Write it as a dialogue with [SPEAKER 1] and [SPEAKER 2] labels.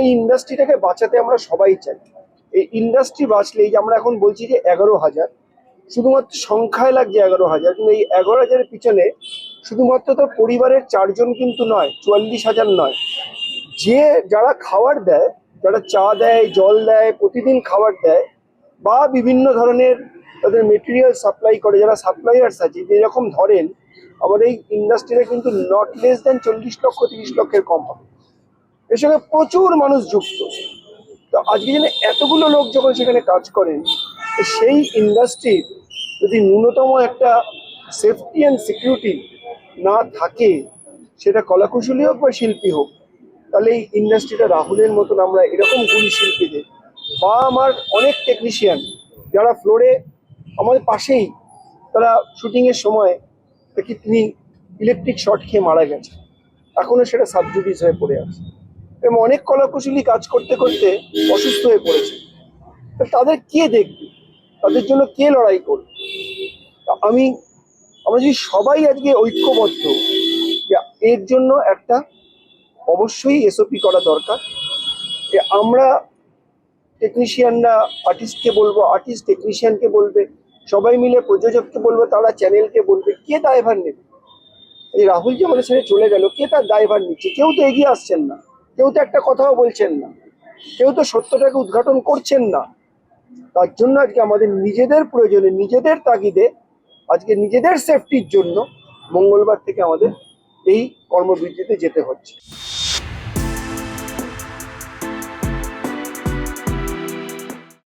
[SPEAKER 1] এই ইন্ডাস্ট্রিটাকে বাঁচাতে আমরা সবাই চাই। এই ইন্ডাস্ট্রি বাঁচলেই যে আমরা এখন বলছি যে 11,000, শুধুমাত্র সংখ্যায় লাগছে 11,000, কিন্তু এই 11,000-এর পিছনে শুধুমাত্র তার পরিবারের 4 জন কিন্তু নয়, 44,000 নয়, যারা খাবার দেয়, যারা চা দেয়, জল দেয়, প্রতিদিন খাবার দেয়, বা বিভিন্ন ধরনের তাদের মেটেরিয়াল সাপ্লাই করে, যারা সাপ্লাইয়ার্স আছে, যেরকম ধরেন আমাদের এই ইন্ডাস্ট্রিতে কিন্তু নট লেস দেন 40 লক্ষ 30 লক্ষের কম হবে। এর সঙ্গে প্রচুর মানুষ যুক্ত। তো আজকে যেন এতগুলো লোক যখন সেখানে কাজ করেন, সেই ইন্ডাস্ট্রির যদি ন্যূনতম একটা সেফটি অ্যান্ড সিকিউরিটি না থাকে, সেটা কলাকুশলী হোক বা শিল্পী হোক, তাহলে এই ইন্ডাস্ট্রিটা রাহুলের মতন আমরা এরকম গুণী শিল্পীদের, বা আমার অনেক টেকনিশিয়ান যারা ফ্লোরে আমাদের পাশেই, তারা শুটিংয়ের সময় দেখি তিনি ইলেকট্রিক শর্ট খেয়ে মারা গেছে, এখনো সেটা সাবজুডিস হয়ে পড়ে আছে, এবং অনেক কলাকুশলী কাজ করতে করতে অসুস্থ হয়ে পড়েছে। তাদের কে দেখবে, তাদের জন্য কে লড়াই করবে? আমরা যদি সবাই আজকে ঐক্যবদ্ধ, এর জন্য একটা অবশ্যই এসওপি করা দরকার। যে আমরা টেকনিশিয়ানরা আর্টিস্টকে বলবো, আর্টিস্ট টেকনিশিয়ানকে বলবে, সবাই মিলে প্রযোজককে বলবো, তারা চ্যানেলকে বলবে, কে দায়ভার নেবে? এই রাহুল যে আমাদের ছেড়ে চলে গেল, কে তার দায়ভার নিচ্ছে? কেউ তো এগিয়ে আসছেন না, কেউ তো একটা কথাও বলছেন না, কেউ তো সত্যটাকে উদ্ঘাটন করছেন না। তার জন্য আজকে আমাদের নিজেদের প্রয়োজনে, নিজেদের তাগিদে, আজকে নিজেদের সেফটির জন্য মঙ্গলবার থেকে আমাদের এই কর্মবিরতিতে যেতে হচ্ছে।